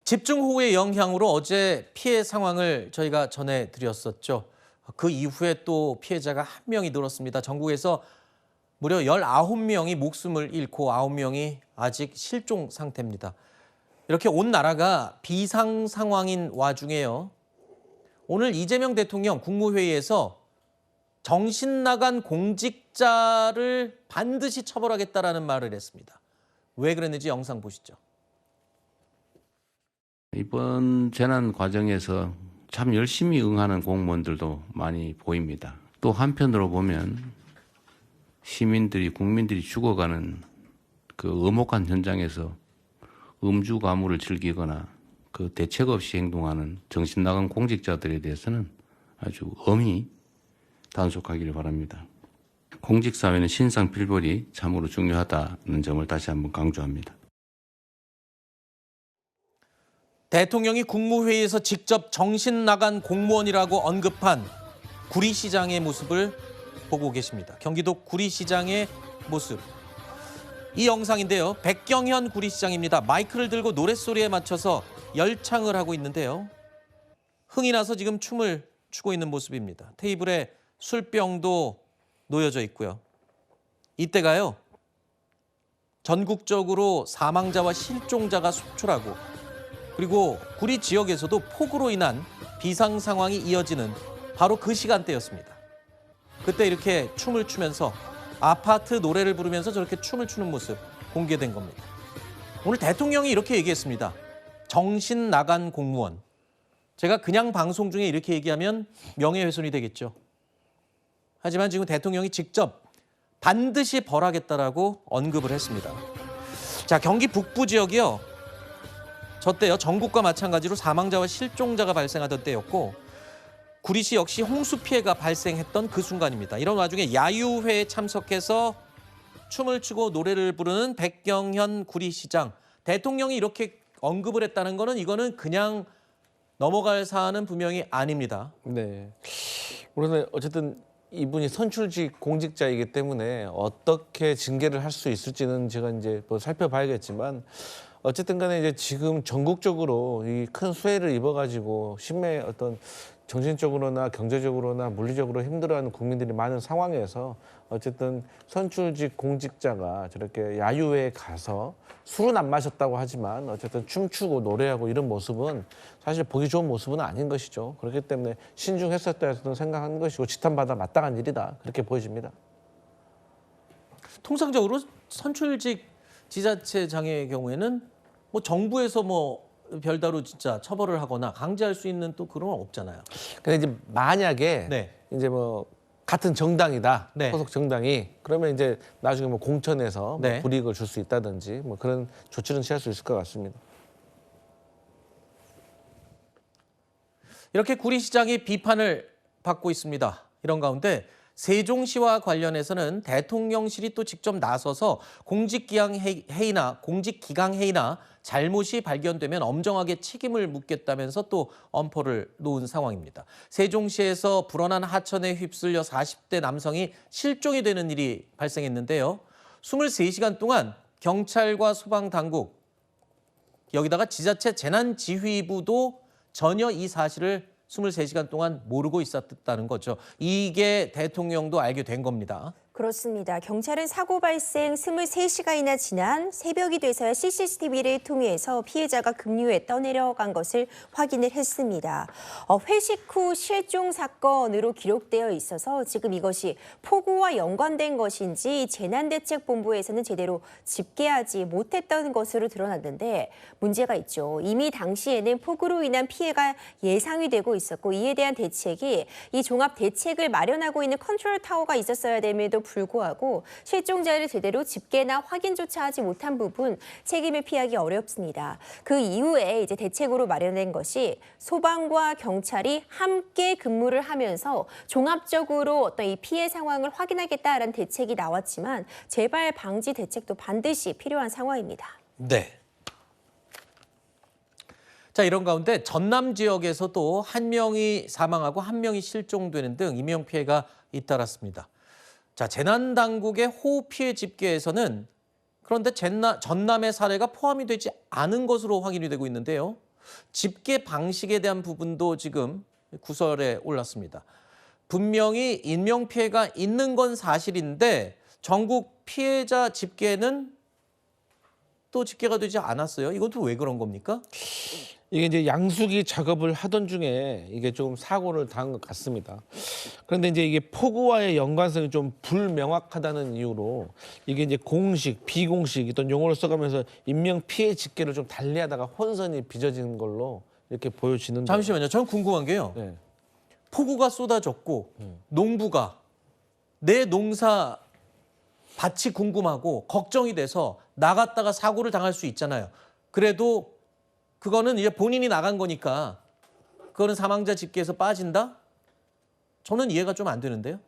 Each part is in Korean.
집중호우의 영향으로 어제 피해 상황을 저희가 전해드렸었죠. 그 이후에 또 피해자가 한 명이 늘었습니다. 전국에서 무려 19명이 목숨을 잃고 9명이 아직 실종 상태입니다. 이렇게 온 나라가 비상 상황인 와중에요. 오늘 이재명 대통령 국무회의에서 정신 나간 공직자를 반드시 처벌하겠다라는 말을 했습니다. 왜 그랬는지 영상 보시죠. 이번 재난 과정에서 참 열심히 응하는 공무원들도 많이 보입니다. 또 한편으로 보면 시민들이, 국민들이 죽어가는 그 엄혹한 현장에서 음주 가무를 즐기거나 그 대책 없이 행동하는 정신 나간 공직자들에 대해서는 아주 엄히 단속하기를 바랍니다. 공직사회는 신상필벌이 참으로 중요하다는 점을 다시 한번 강조합니다. 대통령이 국무회의에서 직접 정신 나간 공무원이라고 언급한 구리시장의 모습을 보고 계십니다. 경기도 구리시장의 모습. 이 영상인데요. 백경현 구리시장입니다. 마이크를 들고 노랫소리에 맞춰서 열창을 하고 있는데요. 흥이 나서 지금 춤을 추고 있는 모습입니다. 테이블에 술병도 놓여져 있고요. 이때가요. 전국적으로 사망자와 실종자가 속출하고 그리고 구리 지역에서도 폭우로 인한 비상 상황이 이어지는 바로 그 시간대였습니다. 그때 이렇게 춤을 추면서 아파트 노래를 부르면서 저렇게 춤을 추는 모습 공개된 겁니다. 오늘 대통령이 이렇게 얘기했습니다. 정신 나간 공무원. 제가 그냥 방송 중에 이렇게 얘기하면 명예훼손이 되겠죠. 하지만 지금 대통령이 직접 반드시 벌하겠다라고 언급을 했습니다. 자, 경기 북부 지역이요. 저 때요 전국과 마찬가지로 사망자와 실종자가 발생하던 때였고 구리시 역시 홍수 피해가 발생했던 그 순간입니다. 이런 와중에 야유회에 참석해서 춤을 추고 노래를 부르는 백경현 구리시장. 대통령이 이렇게 언급을 했다는 거는 이거는 그냥 넘어갈 사안은 분명히 아닙니다. 네. 우리는 어쨌든 이분이 선출직 공직자이기 때문에 어떻게 징계를 할 수 있을지는 제가 이제 뭐 살펴봐야겠지만 어쨌든 간에 이제 지금 전국적으로 이 큰 수해를 입어가지고 심해 어떤 정신적으로나 경제적으로나 물리적으로 힘들어하는 국민들이 많은 상황에서 어쨌든 선출직 공직자가 저렇게 야유회에 가서 술은 안 마셨다고 하지만 어쨌든 춤추고 노래하고 이런 모습은 사실 보기 좋은 모습은 아닌 것이죠. 그렇기 때문에 신중했었다고 생각하는 것이고 지탄받아 마땅한 일이다. 그렇게 보여집니다. 통상적으로 선출직 지자체장의 경우에는 뭐 정부에서 뭐 별다로 진짜 처벌을 하거나 강제할 수 있는 또 그런 건 없잖아요. 근데 이제 만약에 네. 이제 뭐 같은 정당이다, 네. 소속 정당이 그러면 이제 나중에 뭐 공천에서 네. 뭐 불이익을 줄 수 있다든지 뭐 그런 조치는 취할 수 있을 것 같습니다. 이렇게 구리시장이 비판을 받고 있습니다. 이런 가운데 세종시와 관련해서는 대통령실이 또 직접 나서서 공직기강 회의나 잘못이 발견되면 엄정하게 책임을 묻겠다면서 또 엄포를 놓은 상황입니다. 세종시에서 불어난 하천에 휩쓸려 40대 남성이 실종이 되는 일이 발생했는데요. 23시간 동안 경찰과 소방당국, 여기다가 지자체 재난지휘부도 전혀 이 사실을 23시간 동안 모르고 있었다는 거죠. 이게 대통령도 알게 된 겁니다. 그렇습니다. 경찰은 사고 발생 23시간이나 지난 새벽이 돼서야 CCTV를 통해서 피해자가 급류에 떠내려간 것을 확인을 했습니다. 회식 후 실종 사건으로 기록되어 있어서 지금 이것이 폭우와 연관된 것인지 재난대책본부에서는 제대로 집계하지 못했던 것으로 드러났는데 문제가 있죠. 이미 당시에는 폭우로 인한 피해가 예상이 되고 있었고 이에 대한 대책이 이 종합 대책을 마련하고 있는 컨트롤 타워가 있었어야 됨에도 불구하고 실종자를 제대로 집계나 확인조차 하지 못한 부분 책임을 피하기 어렵습니다. 그 이후에 이제 대책으로 마련된 것이 소방과 경찰이 함께 근무를 하면서 종합적으로 어떤 이 피해 상황을 확인하겠다라는 대책이 나왔지만 재발 방지 대책도 반드시 필요한 상황입니다. 네. 자, 이런 가운데 전남 지역에서도 한 명이 사망하고 한 명이 실종되는 등 인명 피해가 잇따랐습니다. 자, 재난당국의 호우 피해 집계에서는 그런데 전남의 사례가 포함이 되지 않은 것으로 확인이 되고 있는데요. 집계 방식에 대한 부분도 지금 구설에 올랐습니다. 분명히 인명피해가 있는 건 사실인데 전국 피해자 집계는 또 집계가 되지 않았어요. 이것도 왜 그런 겁니까? 이게 이제 양수기 작업을 하던 중에 이게 좀 사고를 당한 것 같습니다. 그런데 이제 이게 폭우와의 연관성이 좀 불명확하다는 이유로 이게 이제 공식, 비공식 어떤 용어를 써가면서 인명 피해 집계를 좀 달리하다가 혼선이 빚어진 걸로 이렇게 보여지는데. 잠시만요. 저는 궁금한 게요. 네. 폭우가 쏟아졌고 농부가 내 농사 밭이 궁금하고 걱정이 돼서 나갔다가 사고를 당할 수 있잖아요. 그래도 그거는 이제 본인이 나간 거니까 그거는 사망자 집계에서 빠진다? 저는 이해가 좀 안 되는데요.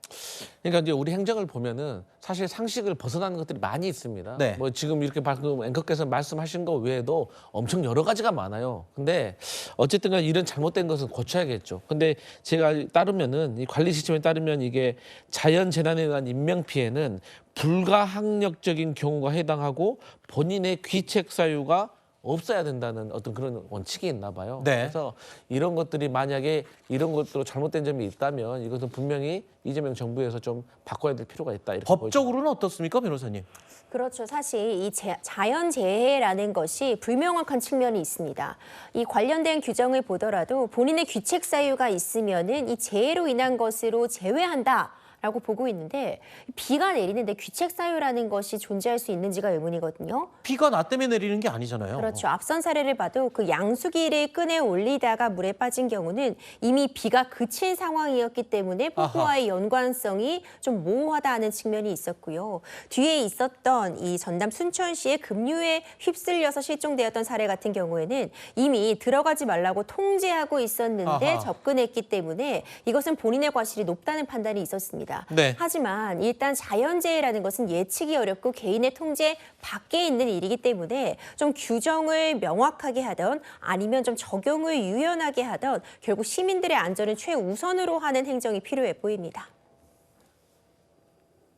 그러니까 이제 우리 행정을 보면은 사실 상식을 벗어나는 것들이 많이 있습니다. 네. 뭐 지금 이렇게 방금 앵커께서 말씀하신 거 외에도 엄청 여러 가지가 많아요. 근데 어쨌든 간에 이런 잘못된 것은 고쳐야겠죠. 근데 제가 따르면은 이 관리 시스템에 따르면 이게 자연 재난에 대한 인명 피해는 불가항력적인 경우가 해당하고 본인의 귀책 사유가 없어야 된다는 어떤 그런 원칙이 있나 봐요. 네. 그래서 이런 것들이 만약에 이런 것들로 잘못된 점이 있다면 이것은 분명히 이재명 정부에서 좀 바꿔야 될 필요가 있다. 이렇게 법적으로는 어떻습니까, 변호사님? 그렇죠. 사실 이 자연재해라는 것이 불명확한 측면이 있습니다. 이 관련된 규정을 보더라도 본인의 귀책 사유가 있으면은 이 재해로 인한 것으로 제외한다. 라고 보고 있는데 비가 내리는데 귀책 사유라는 것이 존재할 수 있는지가 의문이거든요. 비가 나 때문에 내리는 게 아니잖아요. 그렇죠. 앞선 사례를 봐도 그 양수기를 끈에 올리다가 물에 빠진 경우는 이미 비가 그친 상황이었기 때문에 폭우와의 연관성이 좀 모호하다는 측면이 있었고요. 뒤에 있었던 이 전남 순천시의 급류에 휩쓸려서 실종되었던 사례 같은 경우에는 이미 들어가지 말라고 통제하고 있었는데 아하. 접근했기 때문에 이것은 본인의 과실이 높다는 판단이 있었습니다. 네. 하지만 일단 자연재해라는 것은 예측이 어렵고 개인의 통제 밖에 있는 일이기 때문에 좀 규정을 명확하게 하던 아니면 좀 적용을 유연하게 하던 결국 시민들의 안전을 최우선으로 하는 행정이 필요해 보입니다.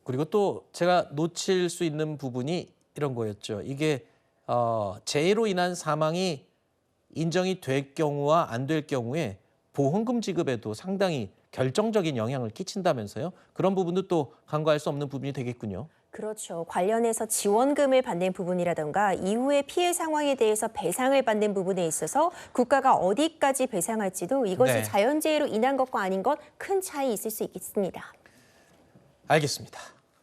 그리고 또 제가 놓칠 수 있는 부분이 이런 거였죠. 이게 재해로 인한 사망이 인정이 될 경우와 안 될 경우에 보험금 지급에도 상당히 결정적인 영향을 끼친다면서요. 그런 부분도 또 간과할 수 없는 부분이 되겠군요. 그렇죠. 관련해서 지원금을 받는 부분이라든가 이후의 피해 상황에 대해서 배상을 받는 부분에 있어서 국가가 어디까지 배상할지도 이것이 네. 자연재해로 인한 것과 아닌 것 큰 차이 있을 수 있겠습니다. 알겠습니다.